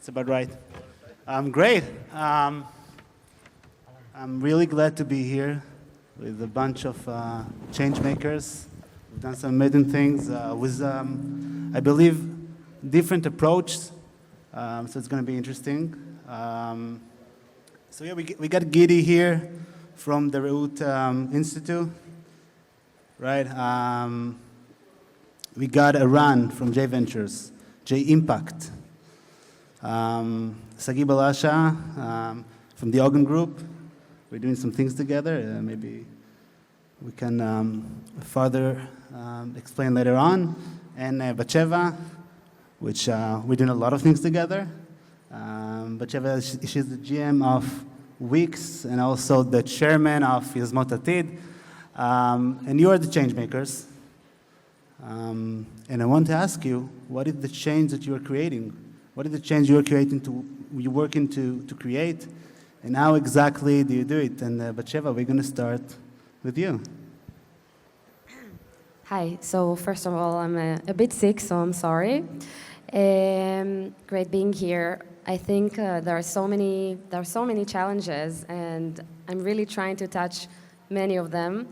That's about right. Great. I'm really glad to be here with a bunch of change makers. We've done some amazing things with, I believe, different approaches. So it's going to be interesting. So yeah, we got Gidi here from the Reut Institute, right? We got Eran from J Ventures, J Impact. Sagi Balasha from the Ogen group. We're doing some things together. Maybe we can further explain later on. And Batsheve, which we're doing a lot of things together. Batsheve, she's the GM of Wix and also the chairman of Yozmot Atid. And you are the change makers. And I want to ask you, what is the change that you are creating? What is the change you are working to create? And how exactly do you do it? And Batsheve, we're going to start with you. Hi. So first of all, I'm a bit sick, so I'm sorry. Great being here. I think there are so many challenges, and I'm really trying to touch many of them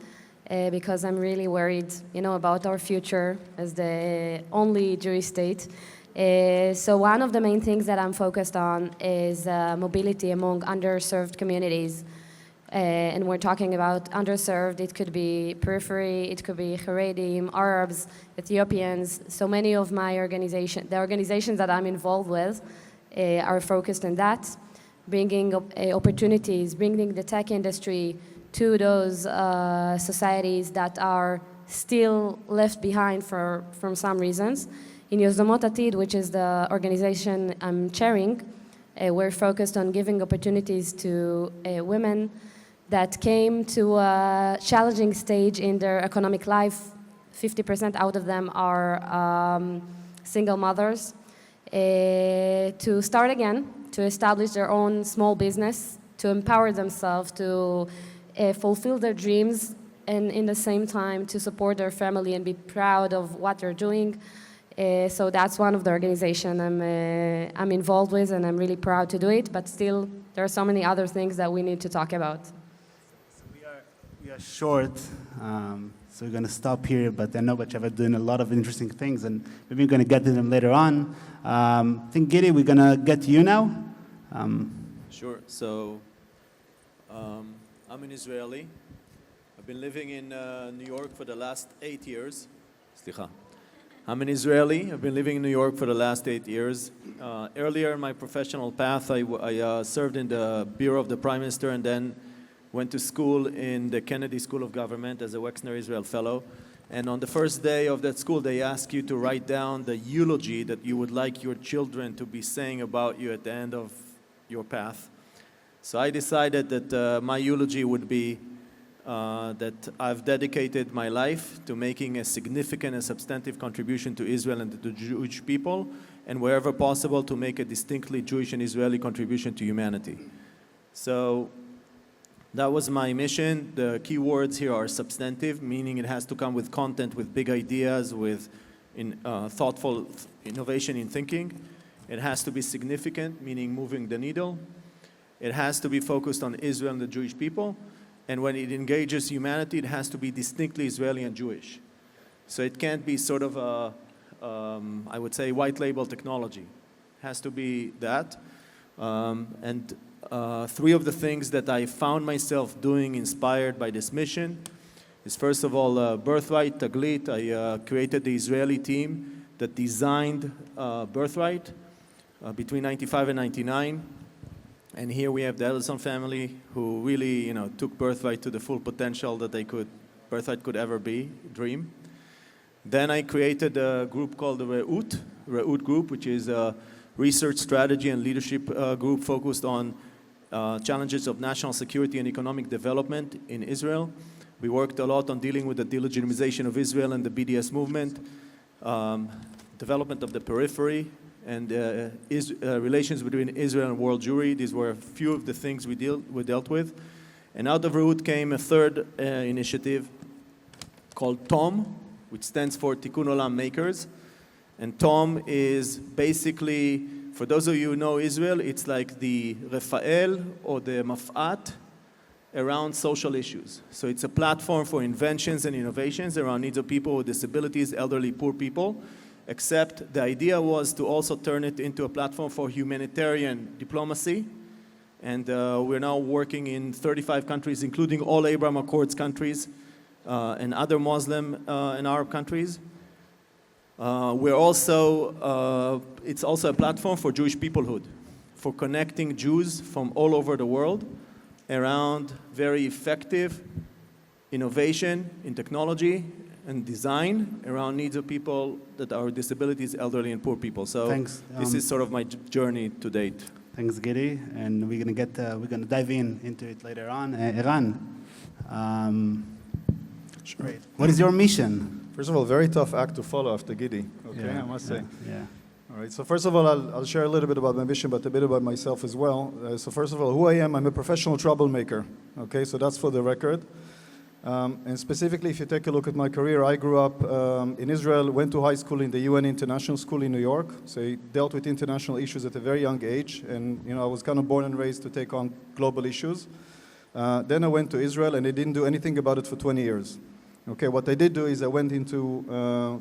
because I'm really worried, about our future as the only Jewish state. So one of the main things that I'm focused on is mobility among underserved communities. And we're talking about underserved. It could be periphery, it could be Haredim, Arabs, Ethiopians. So many of the organizations that I'm involved with are focused on that, bringing opportunities, bringing the tech industry to those societies that are still left behind from some reasons. In Yozmot Atid, which is the organization I'm chairing, we're focused on giving opportunities to women that came to a challenging stage in their economic life. 50% out of them are single mothers, to start again, to establish their own small business, to empower themselves, to fulfill their dreams, and in the same time to support their family and be proud of what they're doing. So that's one of the organizations I'm involved with, and I'm really proud to do it, but still there are so many other things that we need to talk about. So we are short, so we're going to stop here, but I know Batsheve is doing a lot of interesting things, and maybe we're going to get to them later on. I think, Gidi, we're going to get to you now. Sure. So I'm an Israeli. I've been living in New York for the last 8 years. Slicha. I'm an Israeli. I've been living in New York for the last 8 years. Earlier in my professional path, I served in the Bureau of the Prime Minister and then went to school in the Kennedy School of Government as a Wexner Israel Fellow. And on the first day of that school, they ask you to write down the eulogy that you would like your children to be saying about you at the end of your path. So I decided that my eulogy would be that I've dedicated my life to making a significant and substantive contribution to Israel and to the Jewish people, and wherever possible to make a distinctly Jewish and Israeli contribution to humanity. So that was my mission. The key words here are substantive, meaning it has to come with content, with big ideas, with thoughtful innovation in thinking. It has to be significant, meaning moving the needle. It has to be focused on Israel and the Jewish people. And when it engages humanity, it has to be distinctly Israeli and Jewish. So it can't be sort of a, I would say, white label technology. It has to be that. Three of the things that I found myself doing inspired by this mission is, first of all, Birthright, Taglit. I created the Israeli team that designed Birthright between 95 and 99. And here we have the Ellison family who really, took Birthright to the full potential that Birthright could ever dream. Then I created a group called the Reut Group, which is a research strategy and leadership group focused on challenges of national security and economic development in Israel. We worked a lot on dealing with the delegitimization of Israel and the BDS movement, development of the periphery, and relations between Israel and world Jewry. These were a few of the things we dealt with. And out of Reut came a third initiative called TOM, which stands for Tikkun Olam Makers. And TOM is basically for those of you who know Israel, it's like the Rafael or the Maf'at around social issues. So it's a platform for inventions and innovations around needs of people with disabilities, elderly, poor people, except the idea was to also turn it into a platform for humanitarian diplomacy. And we're now working in 35 countries, including all Abraham Accords countries and other Muslim and Arab countries. We're also, it's also a platform for Jewish peoplehood, for connecting Jews from all over the world around very effective innovation in technology and design around needs of people that are disabilities, elderly, and poor people. So Thanks. This is sort of my journey to date. Thanks, Gidi, and we're gonna dive into it later on. Eran, Sure. what is your mission? First of all, very tough act to follow after Gidi, okay, Yeah, I must say. Yeah. All right, so first of all, I'll share a little bit about my mission, but a bit about myself as well. So first of all, who I am, I'm a professional troublemaker, okay, so that's for the record. And specifically, if you take a look at my career, I grew up in Israel, went to high school in the UN International School in New York, so I dealt with international issues at a very young age, and I was kind of born and raised to take on global issues. Then I went to Israel, and I didn't do anything about it for 20 years. Okay, what I did do is I went into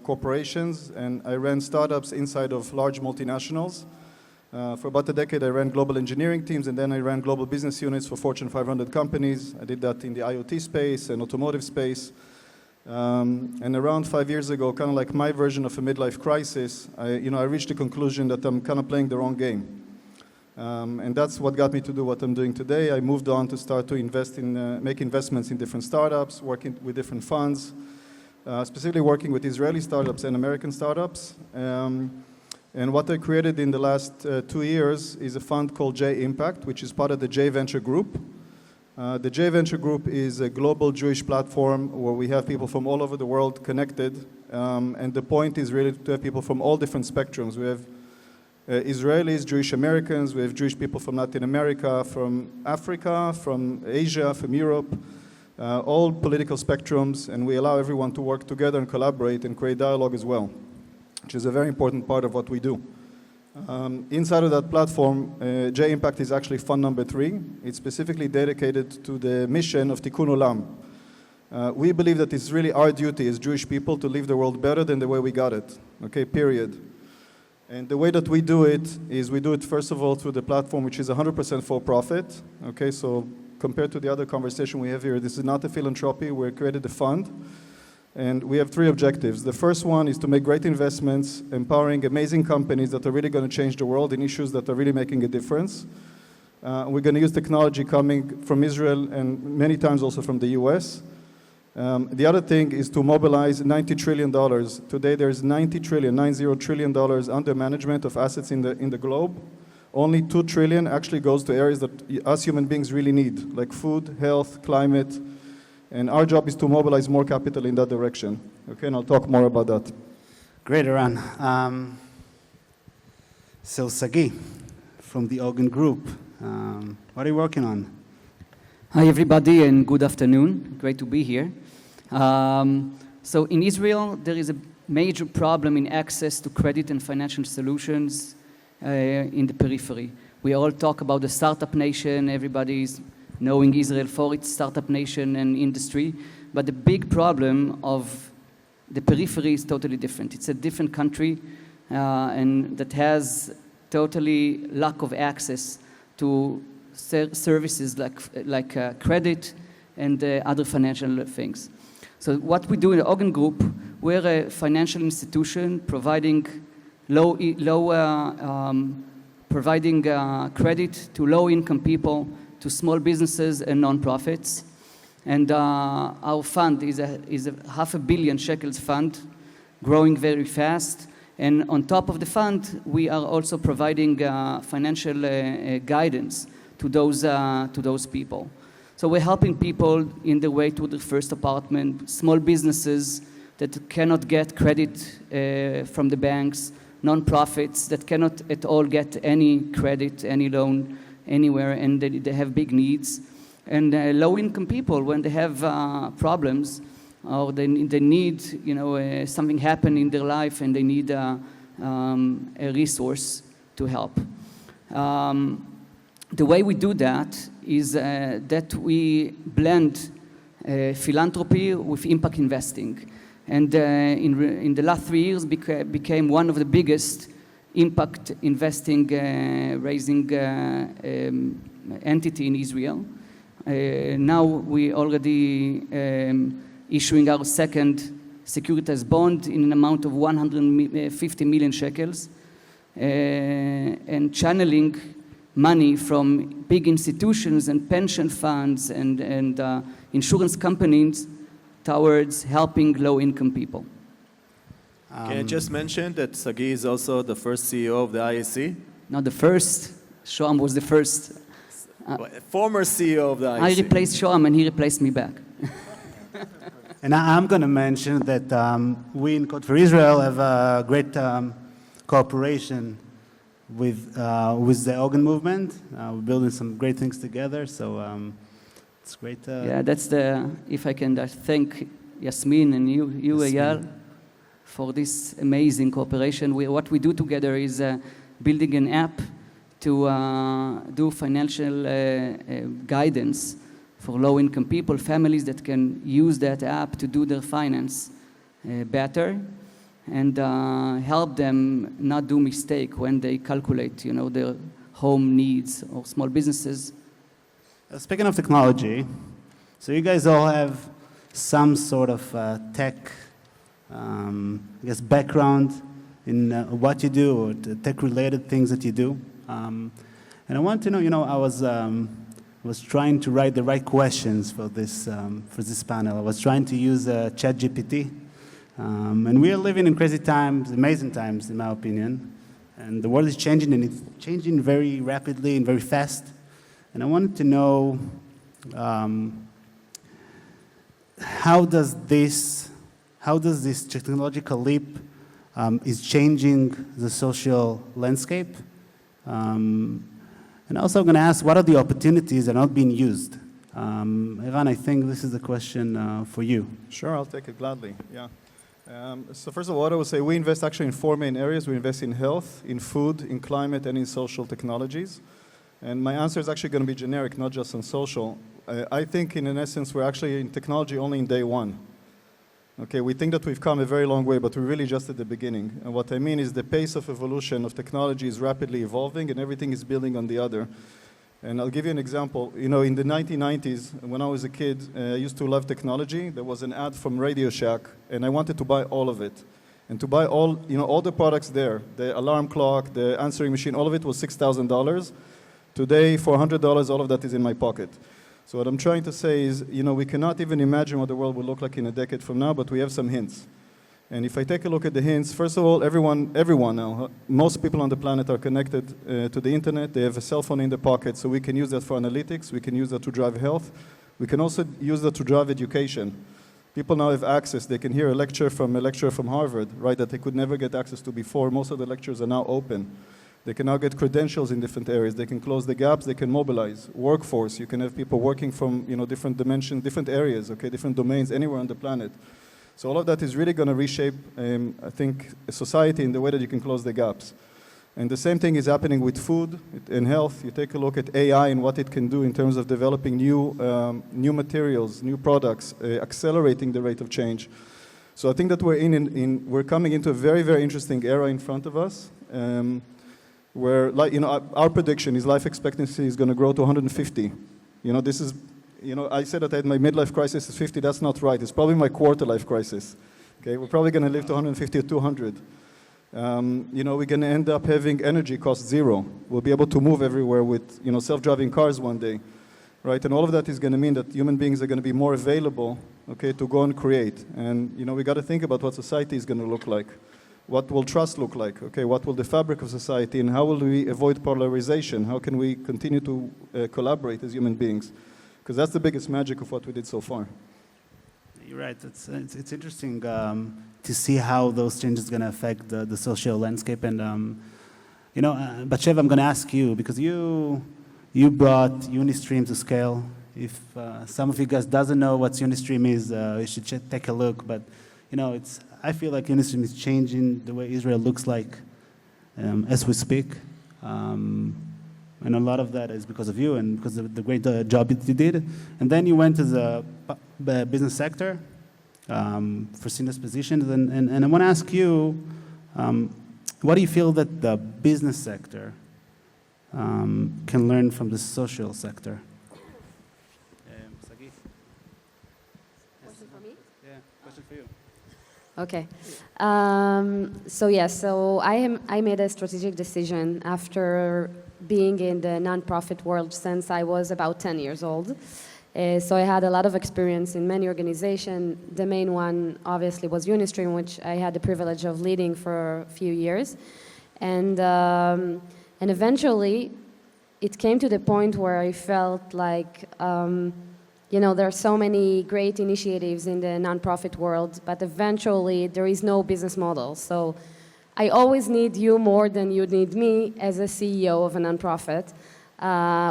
corporations, and I ran startups inside of large multinationals. For about a decade, I ran global engineering teams, and then I ran global business units for Fortune 500 companies. I did that in the IoT space and automotive space. And around 5 years ago, kind of like my version of a midlife crisis, I reached the conclusion that I'm kind of playing the wrong game. And that's what got me to do what I'm doing today. I moved on to start to invest in, make investments in different startups, working with different funds, specifically working with Israeli startups and American startups. And what I created in the last 2 years is a fund called J Impact, which is part of the J Venture Group. The J Venture Group is a global Jewish platform where we have people from all over the world connected. And the point is really to have people from all different spectrums. We have Israelis, Jewish Americans, we have Jewish people from Latin America, from Africa, from Asia, from Europe, all political spectrums, and we allow everyone to work together and collaborate and create dialogue as well, which is a very important part of what we do. Inside of that platform, J Impact is actually fund number 3. It's specifically dedicated to the mission of Tikkun Olam. We believe that it's really our duty as Jewish people to leave the world better than the way we got it, okay, period. And the way that we do it is we do it, first of all, through the platform, which is 100% for profit. Okay, so compared to the other conversation we have here, this is not a philanthropy. We created a fund, and we have 3 objectives. The first one is to make great investments, empowering amazing companies that are really going to change the world in issues that are really making a difference. We're going to use technology coming from Israel and many times also from the US. The other thing is to mobilize $90 trillion. Today there's $90 trillion under management of assets in the globe. Only $2 trillion actually goes to areas that us human beings really need, like food, health, climate. And our job is to mobilize more capital in that direction. Okay, and I'll talk more about that. Great, Eran. So Sagi, from the Ogen group, what are you working on? Hi, everybody, and good afternoon. Great to be here. So in Israel, there is a major problem in access to credit and financial solutions in the periphery. We all talk about the startup nation. Everybody is knowing Israel for its startup nation and industry. But the big problem of the periphery is totally different. It's a different country and that has totally lack of access to services like credit and other financial things. So what we do in the Ogen Group, we're a financial institution providing credit to low-income people, to small businesses and nonprofits. And our fund is a $500 million shekels fund, growing very fast. And on top of the fund, we are also providing financial guidance to those people. So we're helping people in the way to the first apartment, small businesses that cannot get credit from the banks, nonprofits that cannot at all get any credit, any loan anywhere, and they have big needs. And low-income people, when they have problems or they need, something happen in their life and they need a resource to help. The way we do that is that we blend philanthropy with impact investing. And in the last 3 years became one of the biggest impact investing raising entity in Israel. Now we already issuing our second securitized bond in an amount of 150 million shekels and channeling money from big institutions and pension funds and insurance companies towards helping low-income people. Can I just mention that Sagi is also the first CEO of the IAC? Not the first. Shoam was the first. Former CEO of the IAC. I replaced Shoam and he replaced me back. And I'm going to mention that we in Code for Israel have a great cooperation with the Ogen movement. We're building some great things together, so it's great. Yeah, that's if I can thank Yasmin and you Eyal, for this amazing cooperation. What we do together is building an app to do financial guidance for low-income people, families that can use that app to do their finance better and help them not do mistake when they calculate, their home needs or small businesses. Speaking of technology, so you guys all have some sort of tech, background in what you do or the tech-related things that you do. And I want to know, I was trying to write the right questions for this panel. I was trying to use ChatGPT. And we are living in crazy times, amazing times, in my opinion. And the world is changing, and it's changing very rapidly and very fast. And I wanted to know how does this technological leap is changing the social landscape? And also I'm going to ask, what are the opportunities that are not being used? Eran, I think this is a question for you. Sure, I'll take it gladly, yeah. So first of all, what I would say, we invest actually in 4 main areas. We invest in health, in food, in climate, and in social technologies. And my answer is actually going to be generic, not just on social. I think in essence, we're actually in technology only in day one. Okay, we think that we've come a very long way, but we're really just at the beginning. And what I mean is the pace of evolution of technology is rapidly evolving and everything is building on the other. And I'll give you an example. In the 1990s, when I was a kid, I used to love technology. There was an ad from Radio Shack, and I wanted to buy all of it. And to buy all the products there, the alarm clock, the answering machine, all of it was $6,000. Today, for $100, all of that is in my pocket. So what I'm trying to say is, we cannot even imagine what the world will look like in a decade from now, but we have some hints. And if I take a look at the hints, first of all, everyone now, most people on the planet are connected to the internet. They have a cell phone in their pocket, so we can use that for analytics. We can use that to drive health. We can also use that to drive education. People now have access. They can hear a lecturer from Harvard, right, that they could never get access to before. Most of the lectures are now open. They can now get credentials in different areas. They can close the gaps. They can mobilize. Workforce, you can have people working from different dimensions, different areas, okay, different domains, anywhere on the planet. So all of that is really going to reshape, I think, a society in the way that you can close the gaps. And the same thing is happening with food and health. You take a look at AI and what it can do in terms of developing new materials, new products, accelerating the rate of change. So I think that we're coming into a very, very interesting era in front of us. Where, our prediction is life expectancy is going to grow to 150. This is, I said that I had my midlife crisis is 50. That's not right. It's probably my quarter life crisis. Okay, we're probably going to live to 150 or 200. We're going to end up having energy cost zero. We'll be able to move everywhere with, self-driving cars one day, right? And all of that is going to mean that human beings are going to be more available, okay, to go and create. And, we got to think about what society is going to look like. What will trust look like? Okay, what will the fabric of society, and how will we avoid polarization? How can we continue to collaborate as human beings? Because that's the biggest magic of what we did so far. You're right. It's interesting to see how those changes are going to affect the social landscape. And Batsheve, I'm going to ask you, because you brought Unistream to scale. If some of you guys doesn't know what Unistream is, you should take a look. But I feel like Unistream is changing the way Israel looks like as we speak. And a lot of that is because of you and because of the great job that you did. And then you went to the business sector for senior positions. And I want to ask you, what do you feel that the business sector can learn from the social sector? Sagi? Question for me? Yeah, question for you. Okay. So I made a strategic decision after being in the nonprofit world since I was about 10 years old. So I had a lot of experience in many organizations. The main one, obviously, was Unistream, which I had the privilege of leading for a few years. And eventually, it came to the point where I felt like, there are so many great initiatives in the nonprofit world, but eventually there is no business model. So I always need you more than you need me as a CEO of a nonprofit,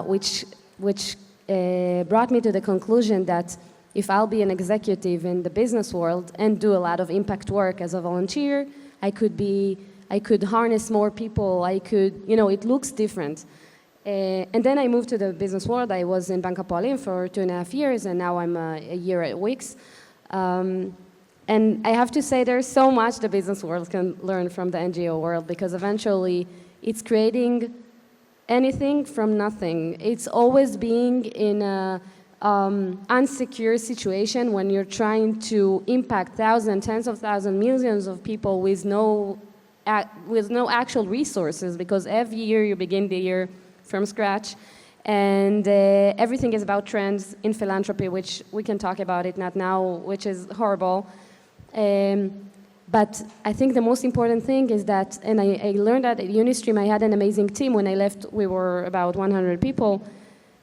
which brought me to the conclusion that if I'll be an executive in the business world and do a lot of impact work as a volunteer, I could harness more people. It looks different. And then I moved to the business world. I was in Bank Hapoalim for 2.5 years, and now I'm a year at Wix. And I have to say there's so much the business world can learn from the NGO world, because eventually it's creating anything from nothing. It's always being in a unsecure situation when you're trying to impact thousands, tens of thousands, millions of people with no actual resources, because every year you begin the year from scratch. And everything is about trends in philanthropy, which we can talk about it not now, which is horrible. But I think the most important thing is that, and I learned that at Unistream, I had an amazing team. When I left, we were about 100 people.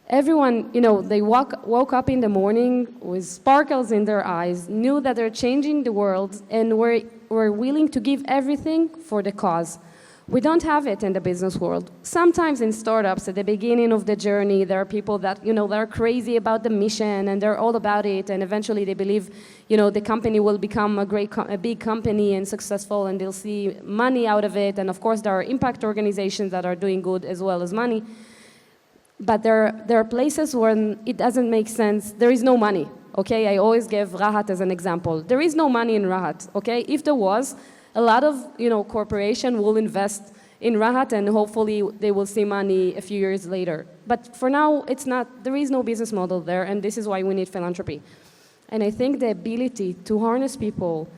Everyone, they woke up in the morning with sparkles in their eyes, knew that they're changing the world, and were willing to give everything for the cause. We don't have it in the business world. Sometimes in startups, at the beginning of the journey, there are people that, that are crazy about the mission, and they're all about it, and eventually they believe, the company will become a big company and successful, and they'll see money out of it. And of course, there are impact organizations that are doing good as well as money. But there are places where it doesn't make sense. There is no money, okay? I always give Rahat as an example. There is no money in Rahat, okay? If there was, a lot of corporation will invest in Rahat, and hopefully they will see money a few years later. But for now, there is no business model there, and this is why we need philanthropy. And I think the ability to harness people,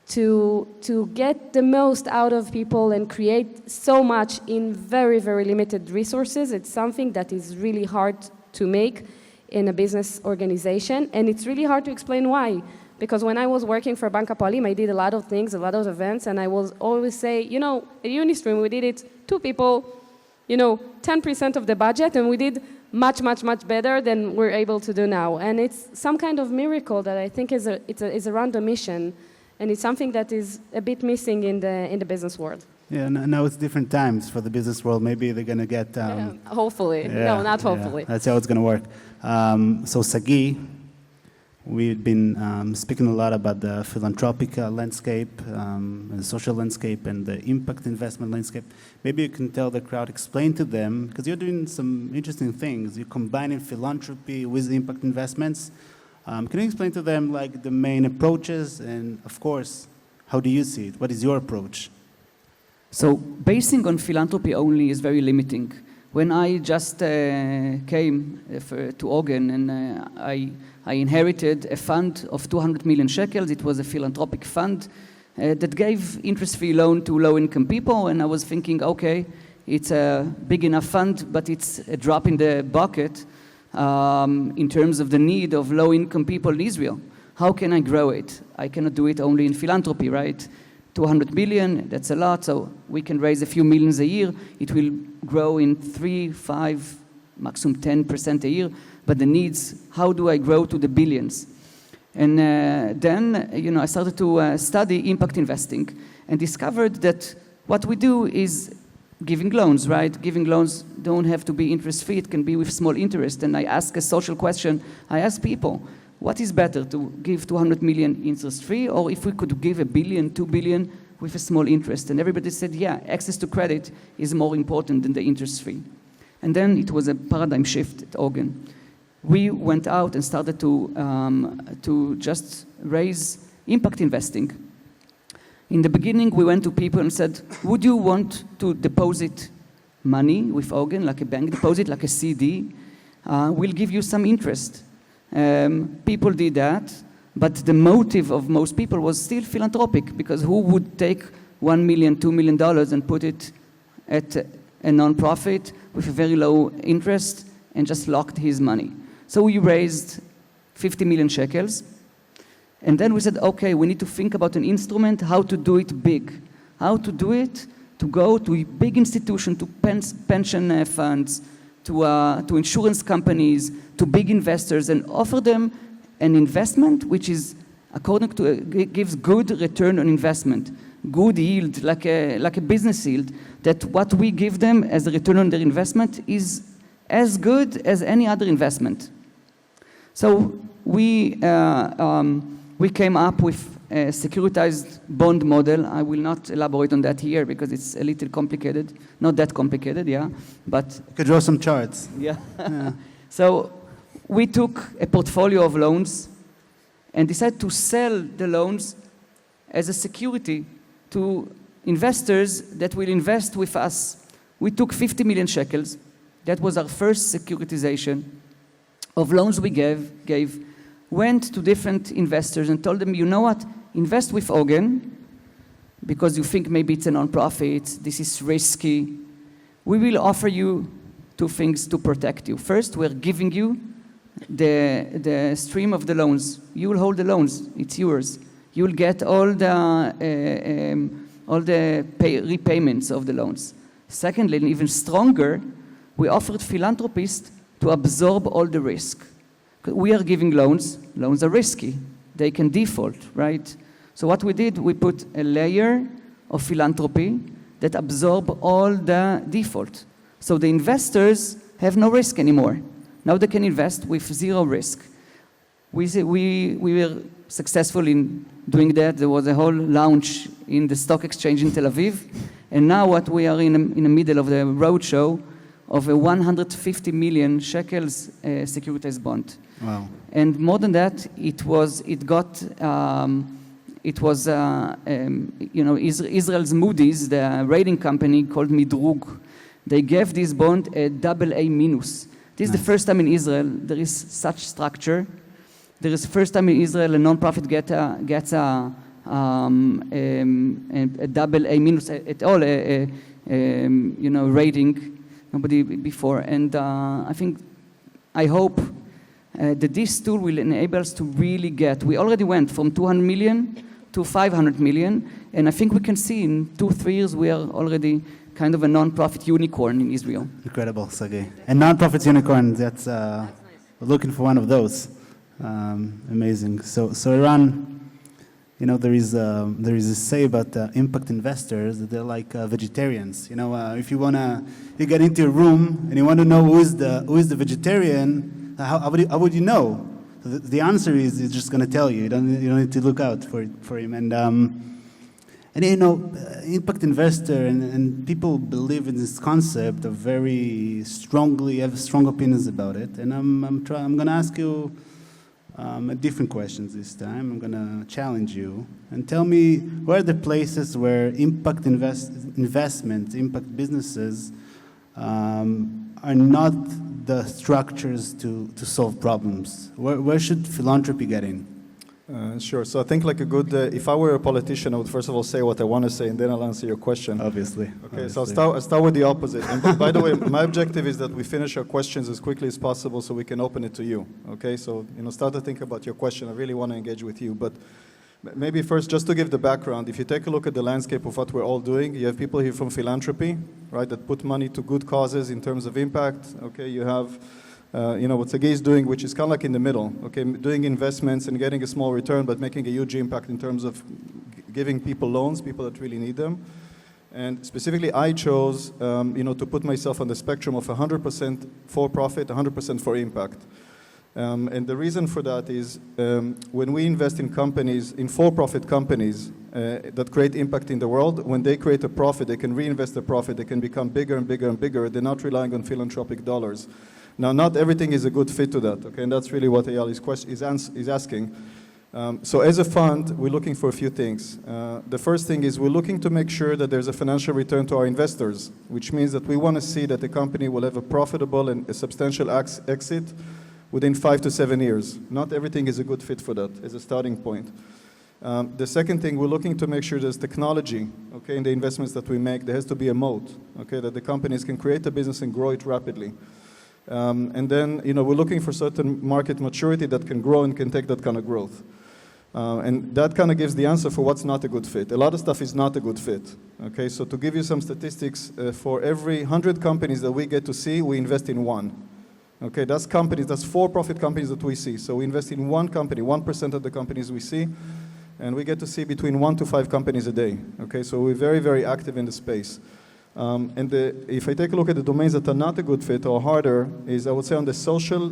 to get the most out of people and create so much in very, very limited resources, it's something that is really hard to make in a business organization, and it's really hard to explain why. Because when I was working for Bank Hapoalim, I did a lot of things, a lot of events, and I will always say, at Unistream, we did it 2 people, 10% of the budget, and we did much, much, much better than we're able to do now. And it's some kind of miracle that I think is a random mission, and it's something that is a bit missing in the business world. Yeah, now it's different times for the business world. Maybe they're going to get... hopefully. Yeah, no, not hopefully. Yeah, that's how it's going to work. So Sagi, we've been speaking a lot about the philanthropic landscape, and the social landscape, and the impact investment landscape. Maybe you can tell the crowd, explain to them, because you're doing some interesting things. You're combining philanthropy with impact investments. Can you explain to them the main approaches, and of course, how do you see it? What is your approach? So basing on philanthropy only is very limiting. When I just came to Ogen, and I inherited a fund of 200 million shekels. It was a philanthropic fund that gave interest-free loan to low-income people, and I was thinking, okay, it's a big enough fund, but it's a drop in the bucket in terms of the need of low-income people in Israel. How can I grow it? I cannot do it only in philanthropy, right? 200 million, that's a lot, so we can raise a few millions a year. It will grow in 3, 5, maximum 10% a year, but the needs, how do I grow to the billions? And then, I started to study impact investing and discovered that what we do is giving loans, right? Giving loans don't have to be interest-free, it can be with small interest. And I ask a social question, I ask people, what is better, to give 200 million interest-free, or if we could give $1 billion, $2 billion, with a small interest. And everybody said, yeah, access to credit is more important than the interest free. And then it was a paradigm shift at Ogen. We went out and started to just raise impact investing. In the beginning, we went to people and said, would you want to deposit money with Ogen, like a bank deposit, like a CD? We'll give you some interest. People did that, but the motive of most people was still philanthropic, because who would take $1 million, $2 million and put it at a non-profit with a very low interest and just locked his money? So we raised 50 million shekels. And then we said, okay, we need to think about an instrument, how to do it big. How to do it, to go to a big institution, to pension funds, to insurance companies, to big investors, and offer them an investment which is, according to, gives good return on investment, good yield, like a business yield, that what we give them as a return on their investment is as good as any other investment. So we came up with a securitized bond model. I will not elaborate on that here because it's a little complicated. Not that complicated, yeah, but... You could draw some charts. Yeah. So we took a portfolio of loans and decided to sell the loans as a security to investors that will invest with us. We took 50 million shekels. That was our first securitization of loans we gave, went to different investors and told them, you know what, invest with Ogen, because you think maybe it's a non-profit, this is risky. We will offer you two things to protect you. First, we're giving you the stream of the loans. You will hold the loans, it's yours. You will get all the repayments of the loans. Secondly, and even stronger, we offered philanthropists to absorb all the risk. We are giving loans. Loans are risky. They can default, right? So what we did, we put a layer of philanthropy that absorb all the default. So the investors have no risk anymore. Now they can invest with zero risk. We were successful in doing that. There was a whole launch in the stock exchange in Tel Aviv. And now what we are in the middle of the roadshow of a 150 million shekels securitized bond. Wow. And more than that, Israel's Moody's, the rating company called Midrug, they gave this bond a AA-. This is the first time in Israel there is such structure. There is the first time in Israel a non-profit gets a AA- at all, rating. Nobody before, and I hope that this tool will enable us to really get. We already went from 200 million to 500 million, and I think we can see in 2-3 years we are already kind of a non-profit unicorn in Israel. Incredible, Sagi. And non-profit unicorn, that's we're looking for one of those. Amazing. So Eran, there is a say about impact investors that they're like vegetarians. If you get into a room and you want to know who is the vegetarian, how would you know? So the answer is he's just going to tell you. You don't need to look out for him. And impact investor and people believe in this concept of very strongly, have strong opinions about it. And I'm going to ask you different questions this time. I'm going to challenge you and tell me where are the places where impact investments, impact businesses are not the structures to solve problems. Where should philanthropy get in? Sure. So I think like a good, if I were a politician, I would first of all say what I want to say, and then I'll answer your question. Obviously. Okay, so I'll start with the opposite. And by the way, my objective is that we finish our questions as quickly as possible so we can open it to you. Okay, so start to think about your question. I really want to engage with you. But maybe first, just to give the background, if you take a look at the landscape of what we're all doing, you have people here from philanthropy, right, that put money to good causes in terms of impact. Okay, you have what Sagi is doing, which is kind of like in the middle, okay, doing investments and getting a small return, but making a huge impact in terms of giving people loans, people that really need them. And specifically, I chose, to put myself on the spectrum of 100% for profit, 100% for impact. And the reason for that is when we invest in companies, in for-profit companies that create impact in the world, when they create a profit, they can reinvest the profit, they can become bigger and bigger and bigger. They're not relying on philanthropic dollars. Now, not everything is a good fit to that, okay? And that's really what Eyal is asking. So as a fund, we're looking for a few things. The first thing is we're looking to make sure that there's a financial return to our investors, which means that we want to see that the company will have a profitable and a substantial exit within 5 to 7 years. Not everything is a good fit for that as a starting point. The second thing, we're looking to make sure there's technology, okay, in the investments that we make. There has to be a moat, okay, that the companies can create a business and grow it rapidly. And then, we're looking for certain market maturity that can grow and can take that kind of growth. And that kind of gives the answer for what's not a good fit. A lot of stuff is not a good fit. Okay, so to give you some statistics, for every 100 companies that we get to see, we invest in one. Okay, that's companies, that's for-profit companies that we see. So we invest in one company, 1% of the companies we see, and we get to see between 1 to 5 companies a day. Okay, so we're very, very active in the space. And if I take a look at the domains that are not a good fit or harder, is I would say on the social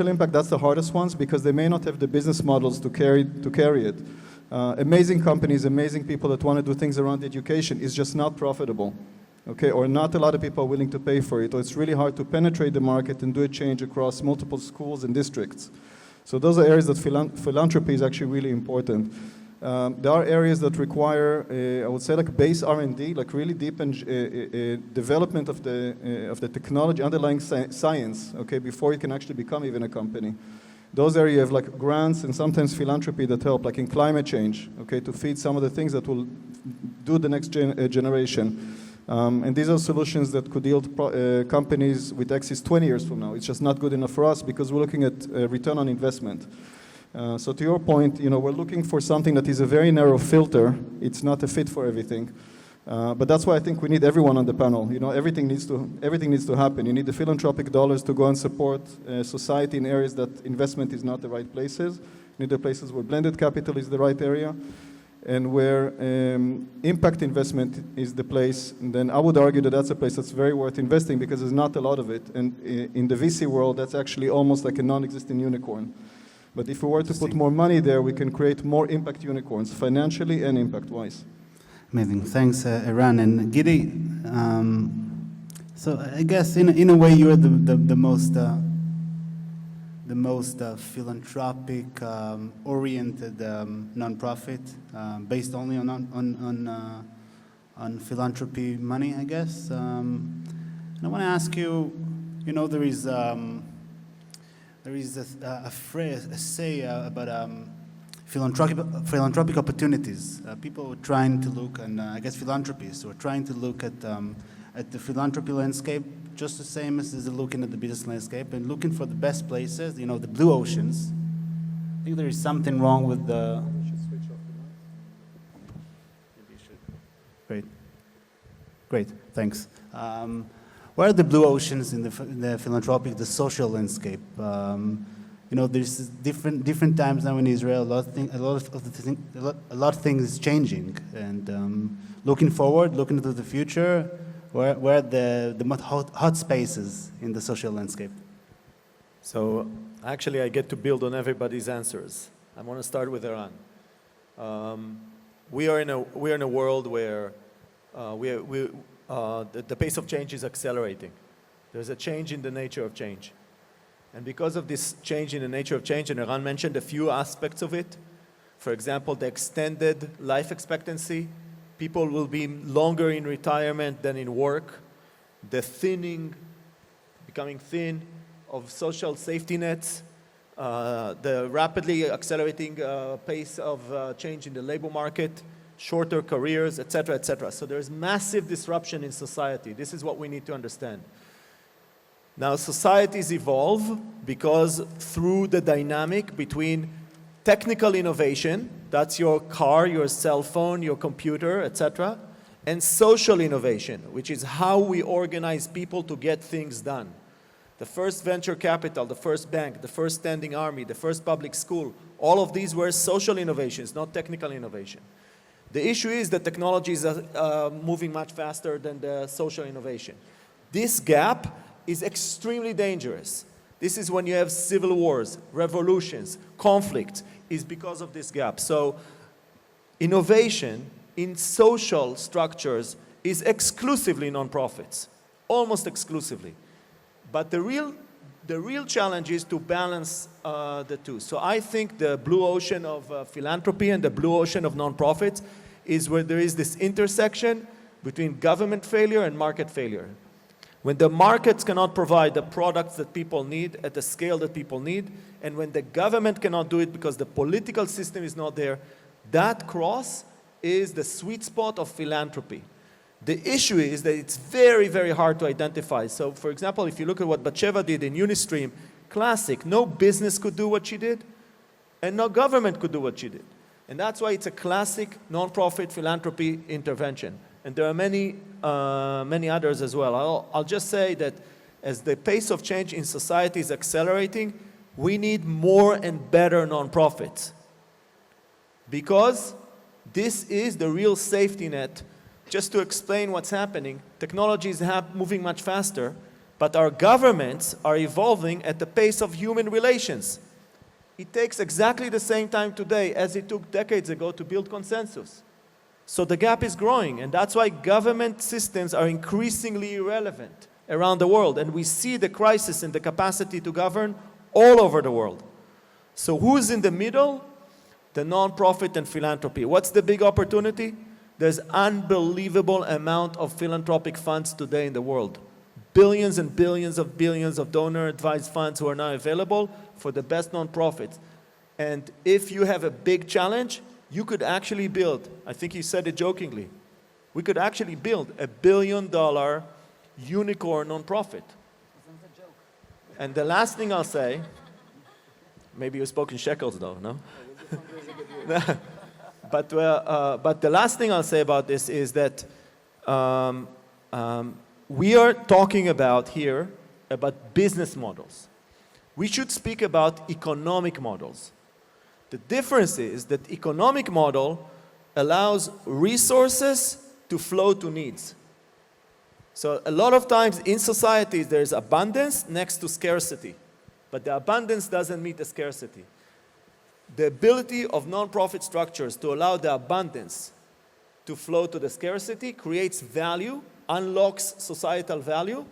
impact, that's the hardest ones because they may not have the business models to carry it. Amazing companies, amazing people that want to do things around education is just not profitable, okay? Or not a lot of people are willing to pay for it, or it's really hard to penetrate the market and do a change across multiple schools and districts. So those are areas that philanthropy is actually really important. There are areas that require, I would say, like base R&D, like really deep development of the technology, underlying science, okay, before it can actually become even a company. Those areas have like grants and sometimes philanthropy that help, like in climate change, okay, to feed some of the things that will do the next generation. And these are solutions that could yield companies with exits 20 years from now. It's just not good enough for us because we're looking at return on investment. So to your point, we're looking for something that is a very narrow filter. It's not a fit for everything. But that's why I think we need everyone on the panel. Everything needs to happen. You need the philanthropic dollars to go and support society in areas that investment is not the right places. You need the places where blended capital is the right area, and where impact investment is the place. And then I would argue that that's a place that's very worth investing because there's not a lot of it. And in the VC world, that's actually almost like a non-existent unicorn. But if we were to put more money there, we can create more impact unicorns, financially and impact-wise. Amazing. Thanks, Eran. And Gidi, so I guess in a way you're the most philanthropic oriented nonprofit based only on philanthropy money, I guess. And I want to ask you, there is a say about philanthropic opportunities. People are trying to look, and I guess philanthropists are trying to look at the philanthropy landscape just the same as they're looking at the business landscape and looking for the best places, the blue oceans. I think there is something wrong with the... You should switch off the mic. Maybe you should. Great, thanks. Where are the blue oceans in the philanthropic, the social landscape? There's different times now in Israel. A lot of things is changing, and looking forward, looking into the future, where are the hot spaces in the social landscape? So actually, I get to build on everybody's answers. I want to start with Eran. We are in a world where the pace of change is accelerating. There's a change in the nature of change. And because of this change in the nature of change, and Eran mentioned a few aspects of it, for example, the extended life expectancy, people will be longer in retirement than in work, the becoming thin of social safety nets, the rapidly accelerating pace of change in the labor market, shorter careers, etc., etc. So there's massive disruption in society. This is what we need to understand. Now, societies evolve because through the dynamic between technical innovation, that's your car, your cell phone, your computer, etc., and social innovation, which is how we organize people to get things done. The first venture capital, the first bank, the first standing army, the first public school, all of these were social innovations, not technical innovation. The issue is that technology is moving much faster than the social innovation. This gap is extremely dangerous This is when you have civil wars, revolutions, conflicts, is because of this gap. So innovation in social structures is exclusively nonprofits, almost exclusively. But the real challenge is to balance the two. So I think the blue ocean of philanthropy and the blue ocean of nonprofits is where there is this intersection between government failure and market failure. When the markets cannot provide the products that people need at the scale that people need, and when the government cannot do it because the political system is not there, that cross is the sweet spot of philanthropy. The issue is that it's very, very hard to identify. So, for example, if you look at what Batsheve did in Unistream, classic, no business could do what she did, and no government could do what she did. And that's why it's a classic nonprofit philanthropy intervention. And there are many others as well. I'll just say that as the pace of change in society is accelerating, we need more and better nonprofits. Because this is the real safety net. Just to explain what's happening, technology is moving much faster, but our governments are evolving at the pace of human relations. It takes exactly the same time today as it took decades ago to build consensus. So the gap is growing, and that's why government systems are increasingly irrelevant around the world. And we see the crisis in the capacity to govern all over the world. So who's in the middle? The nonprofit and philanthropy. What's the big opportunity? There's unbelievable amount of philanthropic funds today in the world. Billions and billions of donor-advised funds who are now available for the best nonprofits. And if you have a big challenge, you could actually build, I think he said it jokingly, we could actually build $1 billion unicorn nonprofit. And the last thing I'll say, maybe you spoke in shekels though, no? But the last thing I'll say about this is that we are talking about here about business models. We should speak about economic models. The difference is that economic model allows resources to flow to needs. So a lot of times in societies there's abundance next to scarcity, but the abundance doesn't meet the scarcity. The ability of nonprofit structures to allow the abundance to flow to the scarcity creates value, unlocks societal value,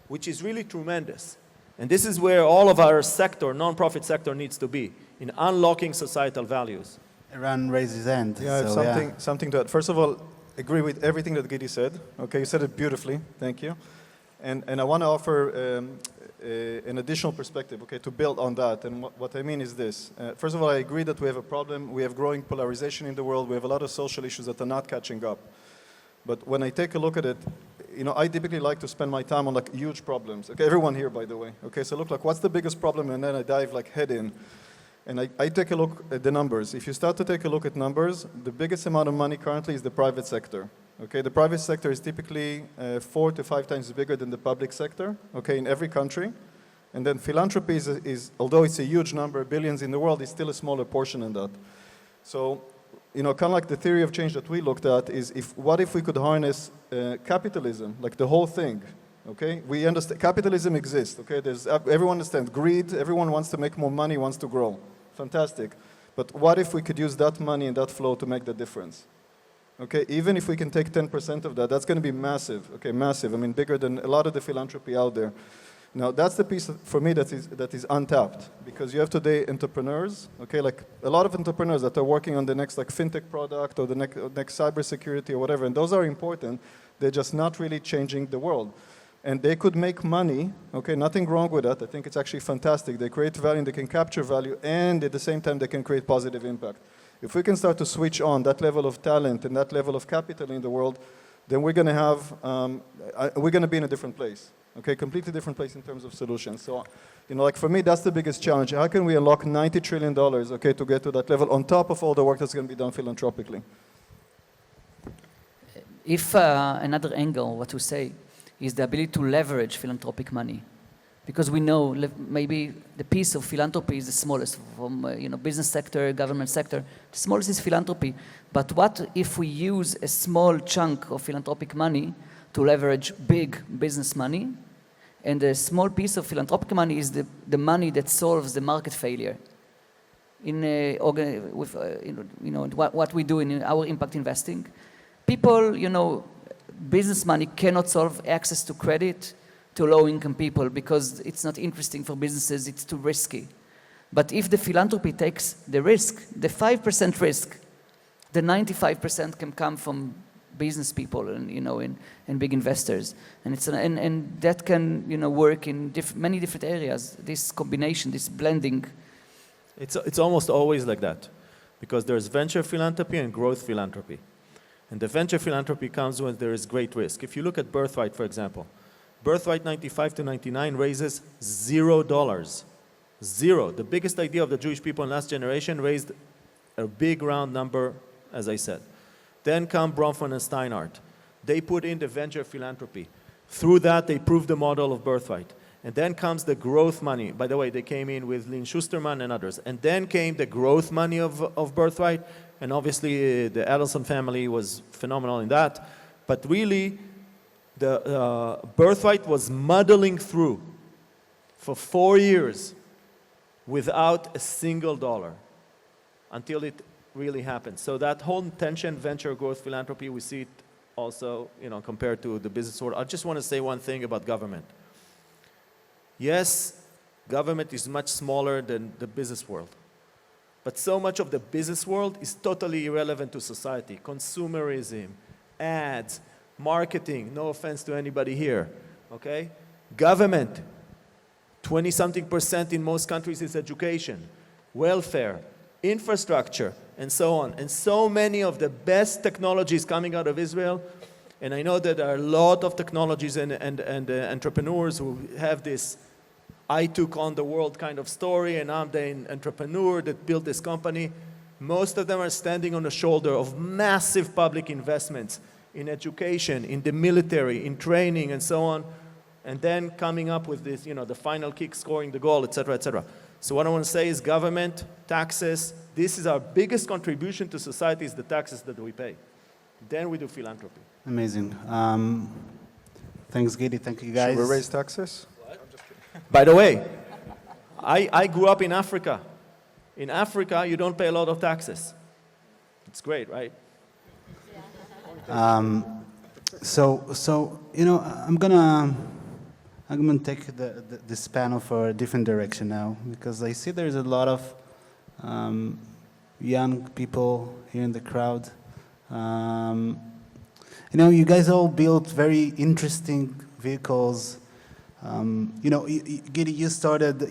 which is really tremendous. And this is where all of our sector, nonprofit sector, needs to be, in unlocking societal values. Eran raised his hand. Yeah, So, something to add. First of all, agree with everything that Gidi said. Okay, you said it beautifully. Thank you. And I want to offer an additional perspective, okay, to build on that. And what I mean is this. First of all, I agree that we have a problem. We have growing polarization in the world. We have a lot of social issues that are not catching up. But when I take a look at it, you know, I typically like to spend my time on like huge problems. Okay, everyone here, by the way. Okay, so look like what's the biggest problem, and then I dive like head in. And I take a look at the numbers. If you start to take a look at numbers, the biggest amount of money currently is the private sector. Okay, the private sector is typically 4 to 5 times bigger than the public sector, okay, in every country. And then philanthropy is, although it's a huge number, billions in the world, is still a smaller portion in that. So, you know, kind of like the theory of change that we looked at is what if we could harness capitalism, like the whole thing, okay? We understand, capitalism exists, okay? Everyone understands greed, everyone wants to make more money, wants to grow. Fantastic. But what if we could use that money and that flow to make the difference? Okay, even if we can take 10% of that, that's going to be massive, okay, massive. I mean, bigger than a lot of the philanthropy out there. Now, that's the piece, for me, that is untapped, because you have today entrepreneurs, okay, like a lot of entrepreneurs that are working on the next like fintech product or the next cybersecurity or whatever, and those are important. They're just not really changing the world. And they could make money, okay, nothing wrong with that. I think it's actually fantastic. They create value, and they can capture value, and at the same time, they can create positive impact. If we can start to switch on that level of talent and that level of capital in the world, then we're going to have, we're going to be in a different place, okay, completely different place in terms of solutions. So, you know, like for me, that's the biggest challenge. How can we unlock $90 trillion, okay, to get to that level on top of all the work that's going to be done philanthropically? If another angle, what to say, is the ability to leverage philanthropic money. Because we know maybe the piece of philanthropy is the smallest from business sector, government sector. The smallest is philanthropy. But what if we use a small chunk of philanthropic money to leverage big business money And a small piece of philanthropic money is the money that solves the market failure. In what we do in our impact investing, people, business money cannot solve access to credit to low-income people because it's not interesting for businesses, it's too risky. But if the philanthropy takes the risk, the 5% risk, the 95% can come from business people and big investors, and that can work in many different areas. This combination, this blending. It's almost always like that, because there's venture philanthropy and growth philanthropy. And the venture philanthropy comes when there is great risk. If you look at Birthright, for example, Birthright 95 to 99 raises $0. Zero. The biggest idea of the Jewish people in last generation raised a big round number, as I said. Then come Bronfman and Steinhardt. They put in the venture philanthropy. Through that, they proved the model of Birthright. And then comes the growth money. By the way, they came in with Lynn Schusterman and others. And then came the growth money of Birthright. And obviously, the Adelson family was phenomenal in that. But really, the Birthright was muddling through for 4 years without a single dollar until it really happened. So that whole tension, venture, growth, philanthropy, we see it also, compared to the business world. I just want to say one thing about government. Yes, government is much smaller than the business world. But so much of the business world is totally irrelevant to society. Consumerism, ads, marketing, no offense to anybody here, okay? Government, 20-something% in most countries is education, welfare, infrastructure, and so on. And so many of the best technologies coming out of Israel, and I know that there are a lot of technologies and entrepreneurs who have this I took on the world kind of story, and I'm the entrepreneur that built this company. Most of them are standing on the shoulder of massive public investments in education, in the military, in training, and so on, and then coming up with this, the final kick, scoring the goal, etc., etc. So what I want to say is government, taxes, this is our biggest contribution to society, is the taxes that we pay. Then we do philanthropy. Amazing. Thanks, Gidi. Thank you, guys. Should we raise taxes? By the way, I grew up in Africa. In Africa, you don't pay a lot of taxes. It's great, right? So I'm gonna take this panel for a different direction now, because I see there's a lot of young people here in the crowd. You guys all built very interesting vehicles. Gidi, you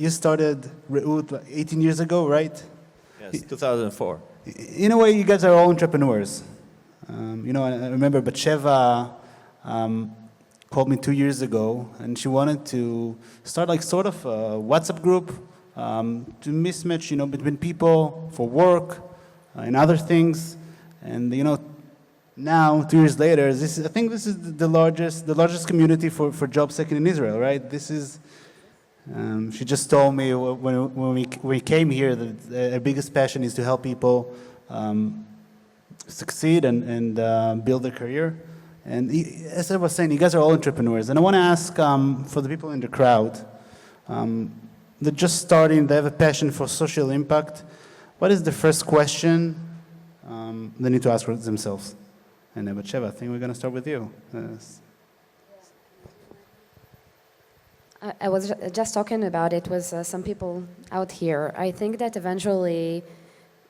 started Re'ut like 18 years ago, right? Yes, 2004. In a way, you guys are all entrepreneurs. I remember Batsheve called me 2 years ago, and she wanted to start like sort of a WhatsApp group to mismatch, between people for work and other things. And now 2 years later, I think this is the largest community for job seeking in Israel, right? This is. She just told me when we came here that our biggest passion is to help people succeed and build their career. And as I was saying, you guys are all entrepreneurs. And I want to ask for the people in the crowd, they're just starting, they have a passion for social impact. What is the first question they need to ask for themselves? And Batsheve, I think we're going to start with you. I was just talking about it with some people out here. I think that eventually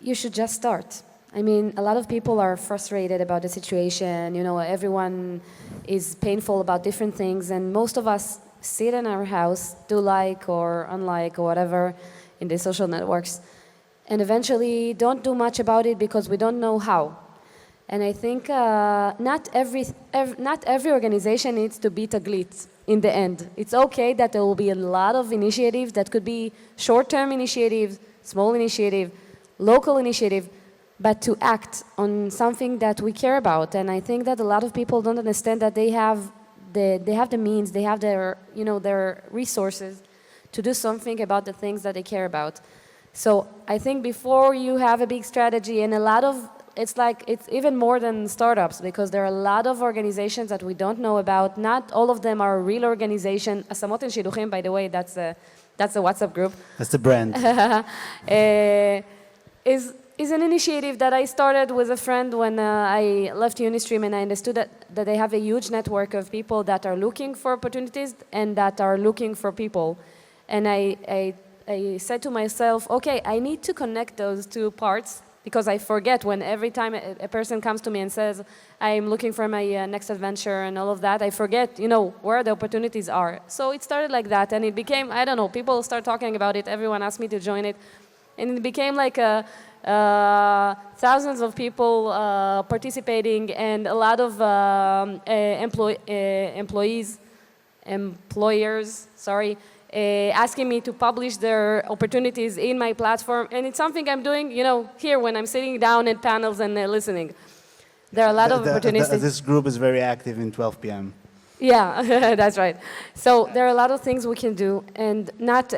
you should just start. I mean, a lot of people are frustrated about the situation. Everyone is painful about different things, and most of us sit in our house, do like or unlike or whatever in the social networks, and eventually don't do much about it because we don't know how. And I think not every organization needs to be Taglit in the end. It's okay that there will be a lot of initiatives that could be short-term initiatives, small initiative, local initiative, but to act on something that we care about. And I think that a lot of people don't understand that they have the means, they have their resources to do something about the things that they care about. So I think before you have a big strategy, and a lot of it's like it's even more than startups because there are a lot of organizations that we don't know about. Not all of them are a real organization. Asamot and Shiduchim, by the way, that's a WhatsApp group. That's the brand. Is an initiative that I started with a friend when I left Unistream, and I understood that they have a huge network of people that are looking for opportunities and that are looking for people. And I said to myself, okay, I need to connect those two parts because I forget when every time a person comes to me and says, I'm looking for my next adventure and all of that, I forget, where the opportunities are. So it started like that, and it became, I don't know, people start talking about it, everyone asked me to join it, and it became like thousands of people participating and a lot of employers, asking me to publish their opportunities in my platform. And it's something I'm doing, here when I'm sitting down at panels and listening. There are a lot of opportunities. This group is very active in 12 p.m. Yeah, that's right. So there are a lot of things we can do, and not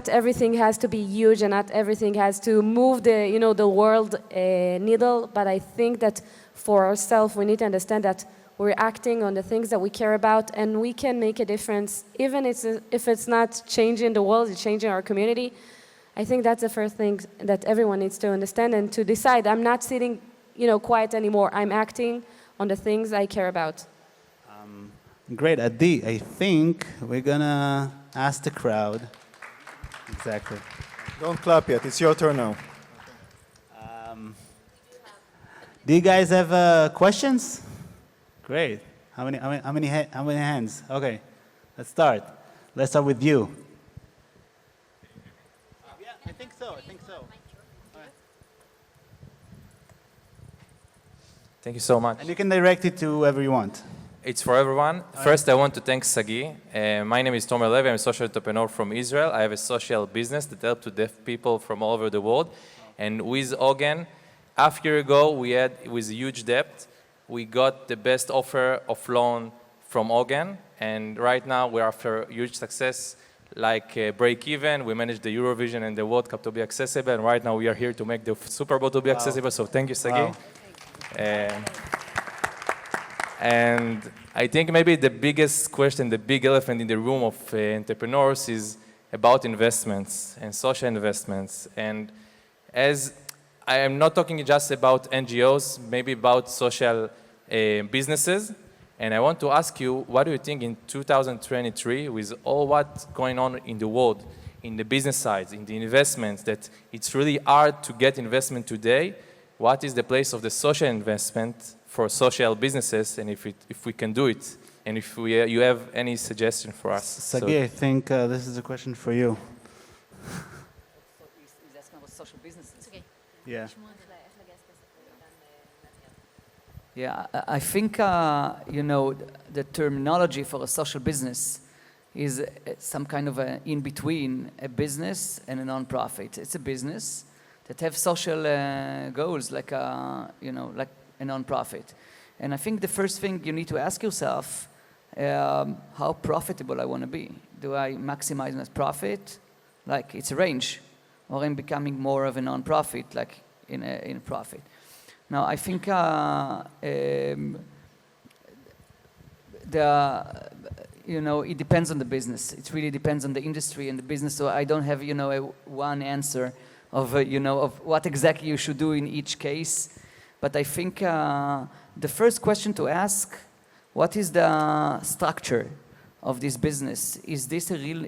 everything has to be huge, and not everything has to move the world needle. But I think that for ourselves, we need to understand that we're acting on the things that we care about, and we can make a difference, even if it's not changing the world, it's changing our community. I think that's the first thing that everyone needs to understand and to decide. I'm not sitting, quiet anymore. I'm acting on the things I care about. Great, Adi. I think we're gonna ask the crowd. Exactly. Don't clap yet. It's your turn now. Do you guys have questions? Great. How many hands? Okay, let's start. Let's start with you. Yeah, I think so. All right. Thank you so much. And you can direct it to whoever you want. It's for everyone. First, I want to thank Sagi. My name is Tomer Levi. I'm a social entrepreneur from Israel. I have a social business that helps to deaf people from all over the world. And with Ogen, half a year ago, we had with huge debt. We got the best offer of loan from Ogen. And right now, we're after huge success, like break even. We managed the Eurovision and the World Cup to be accessible. And right now, we are here to make the Super Bowl to be accessible. So thank you, Sagi. Wow. And I think maybe the biggest question, the big elephant in the room of entrepreneurs is about investments and social investments. And as I am not talking just about NGOs, maybe about social businesses. And I want to ask you, what do you think in 2023, with all what's going on in the world, in the business side, in the investments, that it's really hard to get investment today? What is the place of the social investment for social businesses, and if we can do it, and if you have any suggestion for us? Sagi, I think this is a question for you. He's asking about social businesses. Okay. Yeah. Yeah, I think, the terminology for a social business is some kind of a in-between a business and a non-profit. It's a business that have social goals, like a non-profit. And I think the first thing you need to ask yourself, how profitable I want to be. Do I maximize my profit? Like it's a range. Or I'm becoming more of a non-profit, like in a profit. Now, I think it depends on the business. It really depends on the industry and the business. So I don't have, one answer of what exactly you should do in each case. But I think the first question to ask, what is the structure of this business? Is this a real,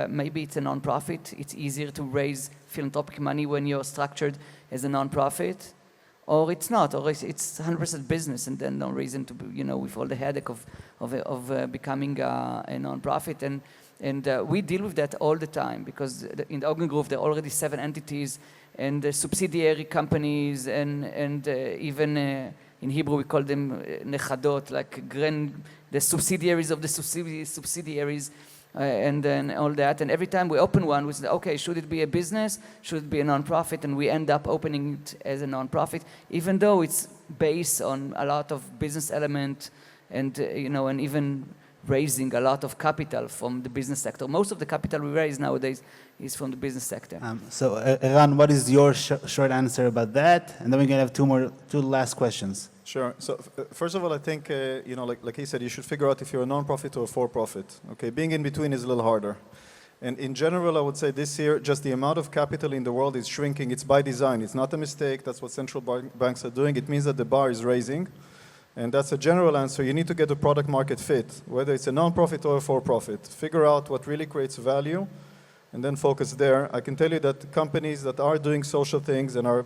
maybe it's a non-profit. It's easier to raise philanthropic money when you're structured as a non-profit. Or it's not, or it's 100% business, and then no reason to, with all the headache of becoming a non-profit. And we deal with that all the time, because in the Ogen Group there are already 7 entities, and subsidiary companies, and even in Hebrew we call them nechadot, like the subsidiaries of the subsidiaries, and then all that. And every time we open one, we say, okay, should it be a business? Should it be a non-profit? And we end up opening it as a non-profit, even though it's based on a lot of business element, and and even raising a lot of capital from the business sector. Most of the capital we raise nowadays is from the business sector. So, Eran, what is your short answer about that? And then we're going to have two last questions. Sure. So first of all, I think, like he said, you should figure out if you're a non-profit or a for-profit. Okay, being in between is a little harder. And in general, I would say this year, just the amount of capital in the world is shrinking. It's by design. It's not a mistake. That's what central banks are doing. It means that the bar is raising. And that's a general answer. You need to get a product market fit, whether it's a non-profit or a for-profit. Figure out what really creates value and then focus there. I can tell you that companies that are doing social things and are,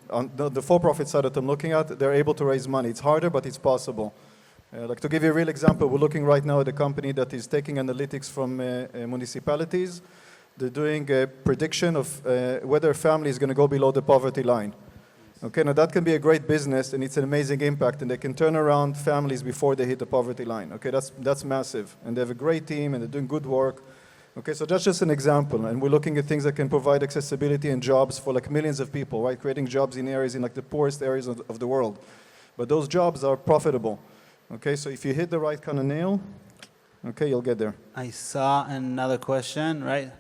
on the for-profit side that I'm looking at, they're able to raise money. It's harder, but it's possible. Like to give you a real example, we're looking right now at a company that is taking analytics from municipalities. They're doing a prediction of whether a family is going to go below the poverty line. Okay, now that can be a great business and it's an amazing impact and they can turn around families before they hit the poverty line. Okay, that's massive. And they have a great team and they're doing good work. Okay, so that's just an example, and we're looking at things that can provide accessibility and jobs for like millions of people, right? Creating jobs in areas, in like the poorest areas of the world. But those jobs are profitable. Okay, so if you hit the right kind of nail, okay, you'll get there. I saw another question, right?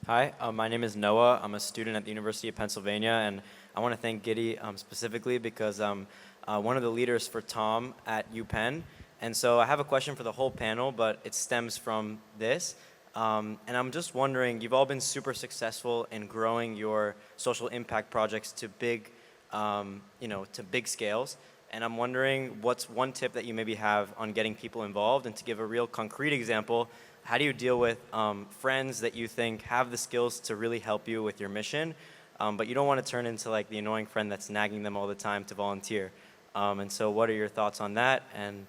Hi, my name is Noah. I'm a student at the University of Pennsylvania, and I want to thank Gidi specifically because I'm one of the leaders for Tom at UPenn. And so I have a question for the whole panel, but it stems from this. And I'm just wondering, you've all been super successful in growing your social impact projects to big, to big scales. And I'm wondering what's one tip that you maybe have on getting people involved, and to give a real concrete example, how do you deal with friends that you think have the skills to really help you with your mission, but you don't want to turn into like the annoying friend that's nagging them all the time to volunteer. And so what are your thoughts on that? And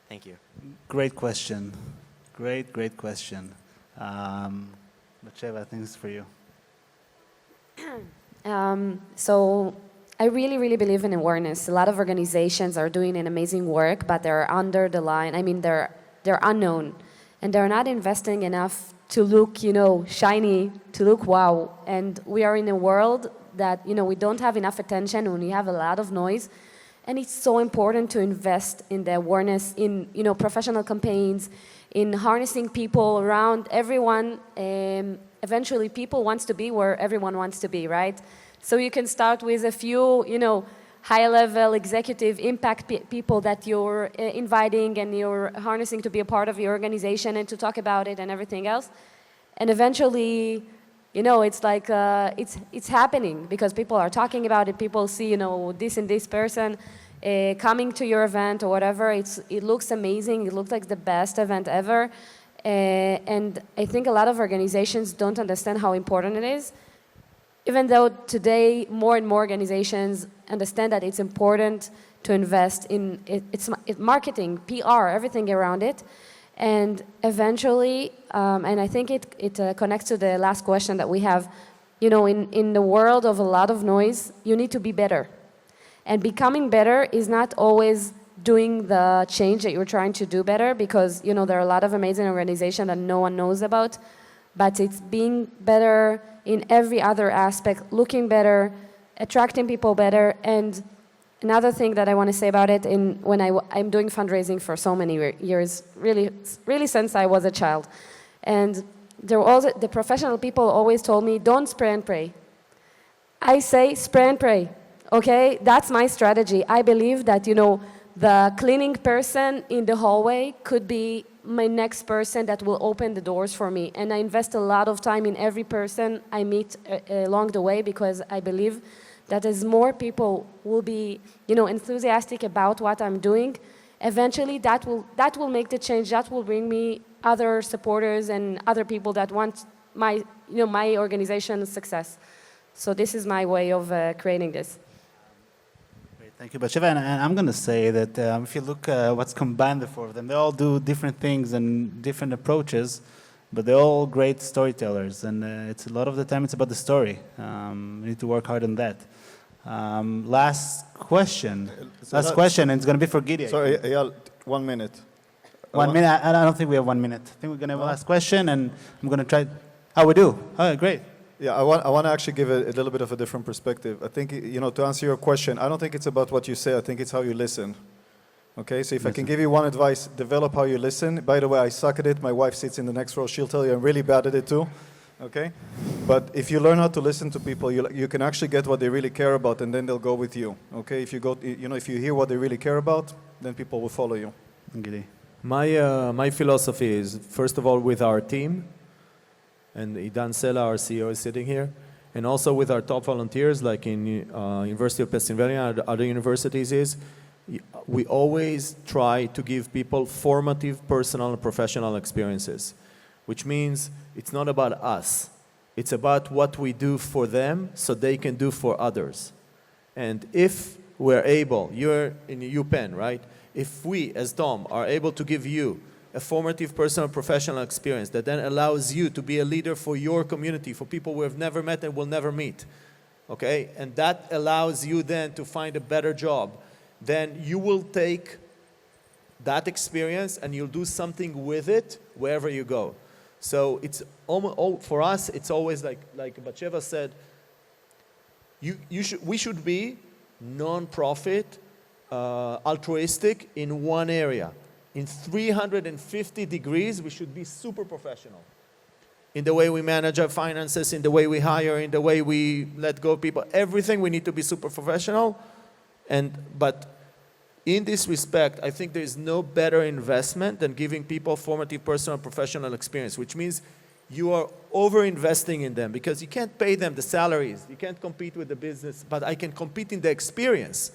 thank you. Great question. Great question. Batsheve, I think it's for you. So I really believe in awareness. A lot of organizations are doing an amazing work, but they're under the line. I mean, they're unknown, and they're not investing enough to look, shiny, to look wow. And we are in a world that, we don't have enough attention when we have a lot of noise. And it's so important to invest in the awareness, in, professional campaigns, in harnessing people around everyone. Eventually, people wants to be where everyone wants to be, right? So you can start with a few, high-level executive impact people that you're inviting and you're harnessing to be a part of your organization and to talk about it and everything else. And eventually, it's like, it's happening because people are talking about it. People see, this and this person coming to your event or whatever. It looks amazing. It looks like the best event ever. And I think a lot of organizations don't understand how important it is. Even though today more and more organizations understand that it's important to invest in it's marketing, PR, everything around it. And eventually, and I think it connects to the last question that we have, in the world of a lot of noise, you need to be better. And becoming better is not always doing the change that you're trying to do better, because, there are a lot of amazing organizations that no one knows about, but it's being better in every other aspect, looking better, attracting people better. And another thing that I want to say about it, when I'm doing fundraising for so many years, really since I was a child. And the professional people always told me, don't spray and pray. I say spray and pray, okay? That's my strategy. I believe that, the cleaning person in the hallway could be my next person that will open the doors for me. And I invest a lot of time in every person I meet along the way, because I believe that as more people will be, enthusiastic about what I'm doing, eventually that will make the change. That will bring me other supporters and other people that want my organization's success. So this is my way of creating this. Thank you, Batsheve. And I'm going to say that if you look what's combined the four of them, they all do different things and different approaches, but they're all great storytellers. And it's a lot of the time it's about the story. We need to work hard on that. Last question. And it's going to be for Gidi. Sorry, Eyal, 1 minute. 1 minute? I don't think we have 1 minute. I think we're going to have a last question, and I'm going to try. Oh, we do? Oh, great. Yeah, I want to actually give a little bit of a different perspective. I think, to answer your question, I don't think it's about what you say. I think it's how you listen. Okay, so if I can give you one advice, develop how you listen. By the way, I suck at it. My wife sits in the next row. She'll tell you I'm really bad at it too. Okay? But if you learn how to listen to people, you can actually get what they really care about, and then they'll go with you. Okay? If you go, if you hear what they really care about, then people will follow you. Gidi. My philosophy is, first of all, with our team, and Idan Sela, our CEO, is sitting here, and also with our top volunteers, like in University of Pennsylvania and other universities, is we always try to give people formative personal and professional experiences, which means it's not about us. It's about what we do for them so they can do for others. And if we're able, you're in UPenn, right? If we, as Tom, are able to give you a formative personal and professional experience that then allows you to be a leader for your community, for people we have never met and will never meet, okay? And that allows you then to find a better job, then you will take that experience and you'll do something with it wherever you go. So it's for us, it's always like Batsheve said, we should be non-profit, altruistic in one area. In 350 degrees, we should be super professional. In the way we manage our finances, in the way we hire, in the way we let go of people, everything we need to be super professional. But in this respect, I think there is no better investment than giving people formative personal and professional experience, which means you are over-investing in them because you can't pay them the salaries. You can't compete with the business, but I can compete in the experience.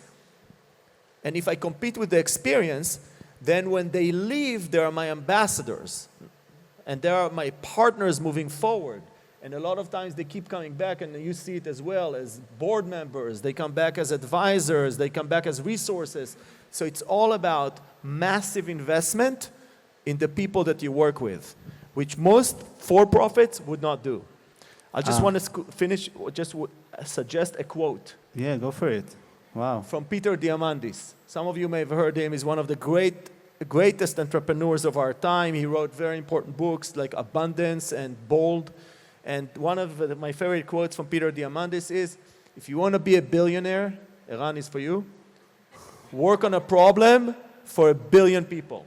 And if I compete with the experience, then when they leave, they are my ambassadors. And they are my partners moving forward. And a lot of times they keep coming back, and you see it as well, as board members. They come back as advisors. They come back as resources. So it's all about massive investment in the people that you work with, which most for-profits would not do. I just want to finish, just suggest a quote. Yeah, go for it. Wow. From Peter Diamandis. Some of you may have heard him. He's one of the greatest entrepreneurs of our time. He wrote very important books like Abundance and Bold. And one of my favorite quotes from Peter Diamandis is, if you want to be a billionaire, Eran is for you, work on a problem for 1 billion people.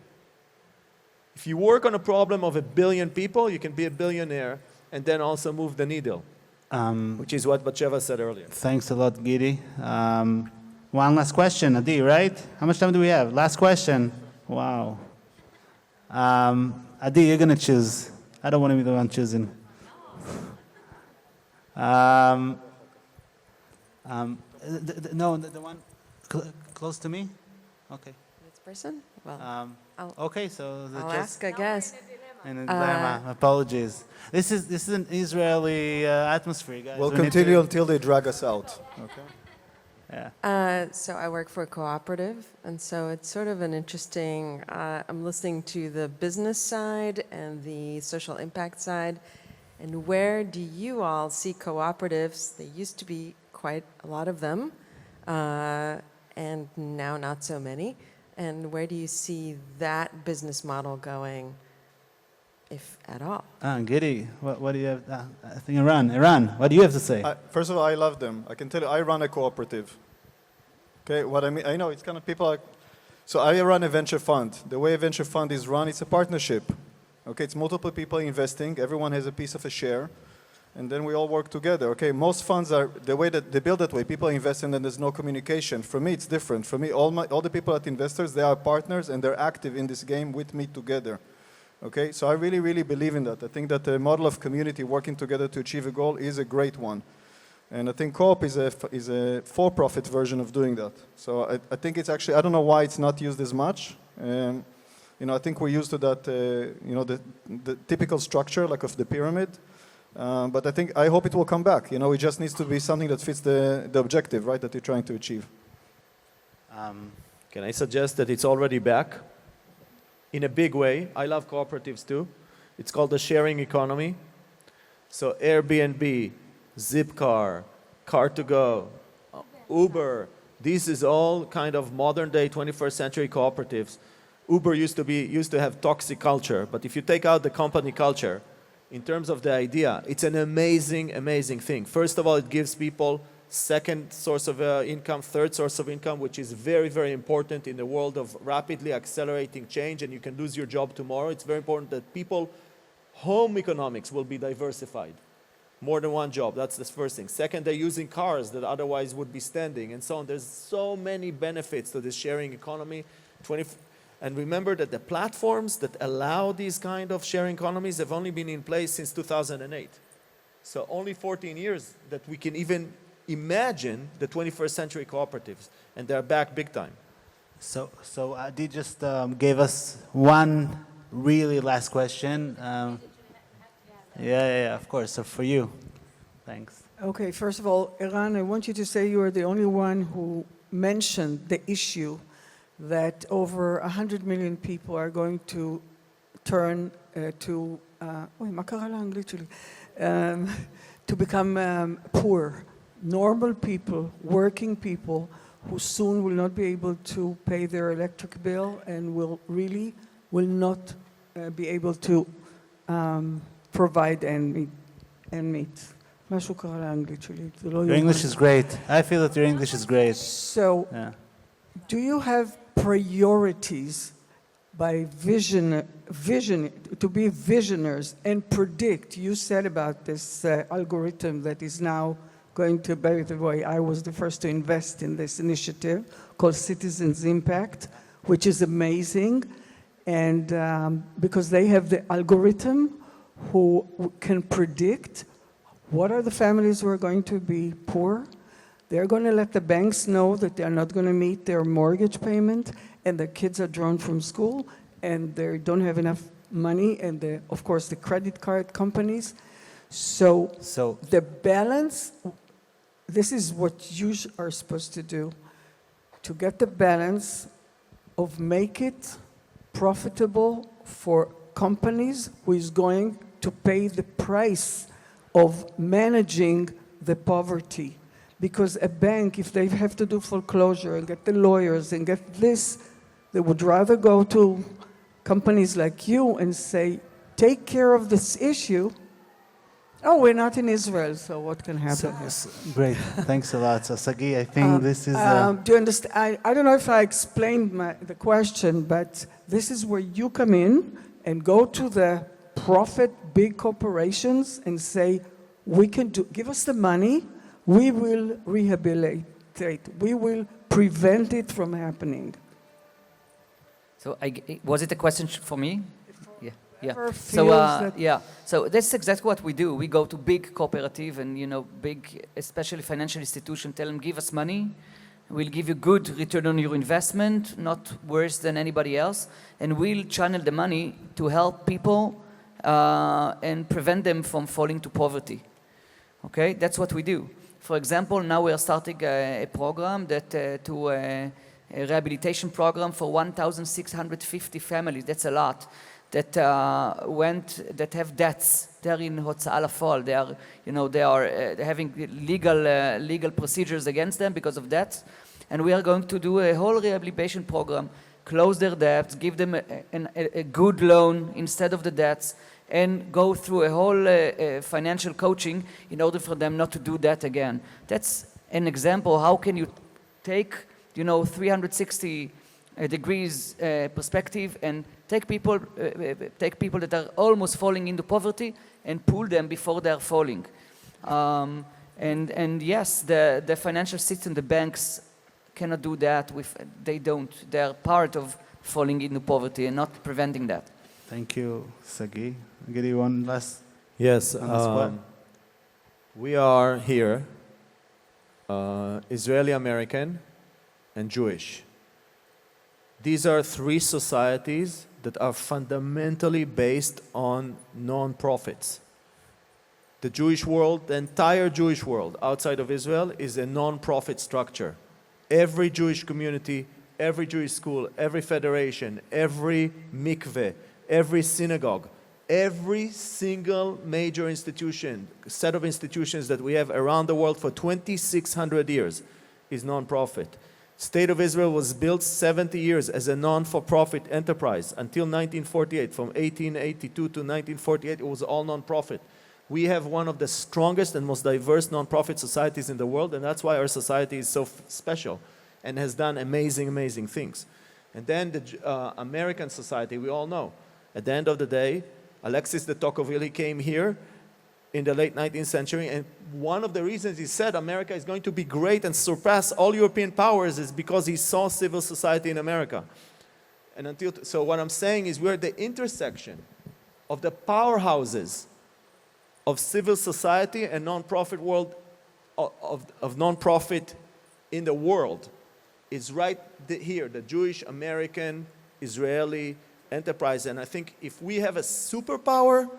If you work on a problem of 1 billion people, you can be a billionaire and then also move the needle, which is what Batsheve said earlier. Thanks a lot, Gidi. One last question, Adi, right? How much time do we have? Last question. Wow. Adi, you're going to choose. I don't want to be the one choosing. No, the one close to me? Okay. This person? Well, Okay, so I'll ask, I guess. And a dilemma. Apologies. This is an Israeli atmosphere, guys. We'll We need continue to- until they drag us out. Okay. Yeah. So I work for a cooperative, and so it's sort of an interesting, I'm listening to the business side and the social impact side. And where do you all see cooperatives? There used to be quite a lot of them, and now not so many. And where do you see that business model going, if at all? Gidi, what do you have? I think Eran, what do you have to say? First of all, I love them. I can tell you, I run a cooperative. Okay, what I mean, I know it's kind of people like, so I run a venture fund. The way a venture fund is run, it's a partnership. Okay, it's multiple people investing. Everyone has a piece of a share, and then we all work together. Okay, most funds are the way that they build that way. People invest and then there's no communication. For me, it's different. For me, all the people at investors, they are partners and they're active in this game with me together. Okay, so I really, really believe in that. I think that the model of community working together to achieve a goal is a great one. And I think co-op is a for-profit version of doing that. So I think it's actually, I don't know why it's not used as much. I think we're used to that, the typical structure, like of the pyramid. But I hope it will come back. It just needs to be something that fits the objective, right, that you're trying to achieve. Can I suggest that it's already back? In a big way. I love cooperatives too. It's called the sharing economy. So Airbnb, Zipcar, Car2Go, Uber, this is all kind of modern day 21st century cooperatives. Uber used to have toxic culture, but if you take out the company culture, in terms of the idea, it's an amazing, amazing thing. First of all, it gives people second source of income, third source of income, which is very, very important in the world of rapidly accelerating change, and you can lose your job tomorrow. It's very important that people, home economics will be diversified. More than one job, that's the first thing. Second, they're using cars that otherwise would be standing and so on. There's so many benefits to this sharing economy. And remember that the platforms that allow these kind of sharing economies have only been in place since 2008. So only 14 years that we can even imagine the 21st century cooperatives, and they're back big time. So Adi just gave us one really last question. Yeah, of course. So for you, thanks. Okay, first of all, Eran, I want you to say you are the only one who mentioned the issue that over 100 million people are going to turn to become poor, normal people, working people who soon will not be able to pay their electric bill and will not be able to provide and meet. Your English is great. I feel that your English is great. So, Yeah. do you have priorities by vision to be visionaries and predict? You said about this algorithm that is now going to, by the way, I was the first to invest in this initiative called Citizens Impact, which is amazing. And because they have the algorithm who can predict what are the families who are going to be poor. They're going to let the banks know that they're not going to meet their mortgage payment, and the kids are drawn from school, and they don't have enough money, and of course the credit card companies. So the balance, this is what you are supposed to do, to get the balance of make it profitable for companies who is going to pay the price of managing the poverty. Because a bank, if they have to do foreclosure and get the lawyers and get this, they would rather go to companies like you and say, take care of this issue. Oh, we're not in Israel, so what can happen here? Great, thanks a lot. So Sagi, I think this is... do you understand? I don't know if I explained the question, but this is where you come in and go to the profit big corporations and say, we can give us the money, we will rehabilitate, we will prevent it from happening. So was it a question for me? Yeah. So that's exactly what we do. We go to big cooperative and big, especially financial institution, tell them give us money. We'll give you good return on your investment, not worse than anybody else, and we'll channel the money to help people and prevent them from falling to poverty. Okay, that's what we do. For example, now we are starting a program a rehabilitation program for 1,650 families. That's a lot. That have debts. They're in Hotzah Lafol. They are having legal procedures against them because of debts. And we are going to do a whole rehabilitation program, close their debts, give them a good loan instead of the debts, and go through a whole financial coaching in order for them not to do that again. That's an example. How can you take 360 degrees perspective and take people that are almost falling into poverty and pull them before they are falling. And yes, the financial system, the banks cannot do that. They don't. They are part of falling into poverty and not preventing that. Thank you, Sagi. Gidi, one last. Yes, we are here, Israeli American and Jewish. These are three societies that are fundamentally based on non-profits. The Jewish world, the entire Jewish world outside of Israel is a non-profit structure. Every Jewish community, every Jewish school, every federation, every mikveh, every synagogue, every single major institution, set of institutions that we have around the world for 2,600 years is non-profit. State of Israel was built 70 years as a non-for-profit enterprise until 1948. From 1882 to 1948, it was all non-profit. We have one of the strongest and most diverse nonprofit societies in the world, and that's why our society is so special and has done amazing, amazing things. And then the American society, we all know. At the end of the day, Alexis de Tocqueville, he came here in the late 19th century, and one of the reasons he said America is going to be great and surpass all European powers is because he saw civil society in America. And so what I'm saying is we're at the intersection of the powerhouses of civil society and nonprofit world, of nonprofit in the world. Is right here, the Jewish, American, Israeli enterprise. And I think if we have a superpower,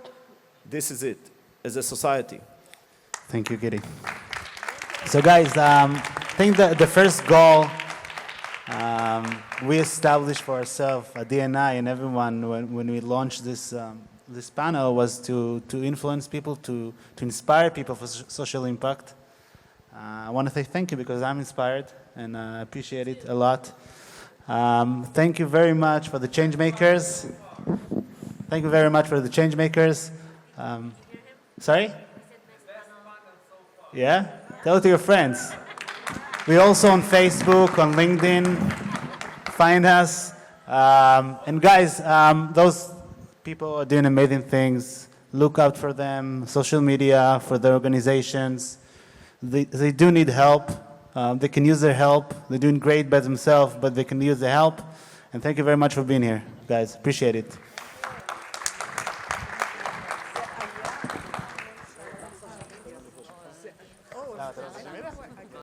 this is it, as a society. Thank you, Gidi. So guys, I think that the first goal we established for ourselves, DNI and everyone, when we launched this panel was to influence people, to inspire people for social impact. I want to say thank you because I'm inspired and I appreciate it a lot. Thank you very much for the change makers. Thank you very much for the change makers. Sorry? Yeah? Tell it to your friends. We're also on Facebook, on LinkedIn. Find us. And guys, those people are doing amazing things. Look out for them, social media, for their organizations. They do need help. They can use their help. They're doing great by themselves, but they can use the help. And thank you very much for being here, guys. Appreciate it.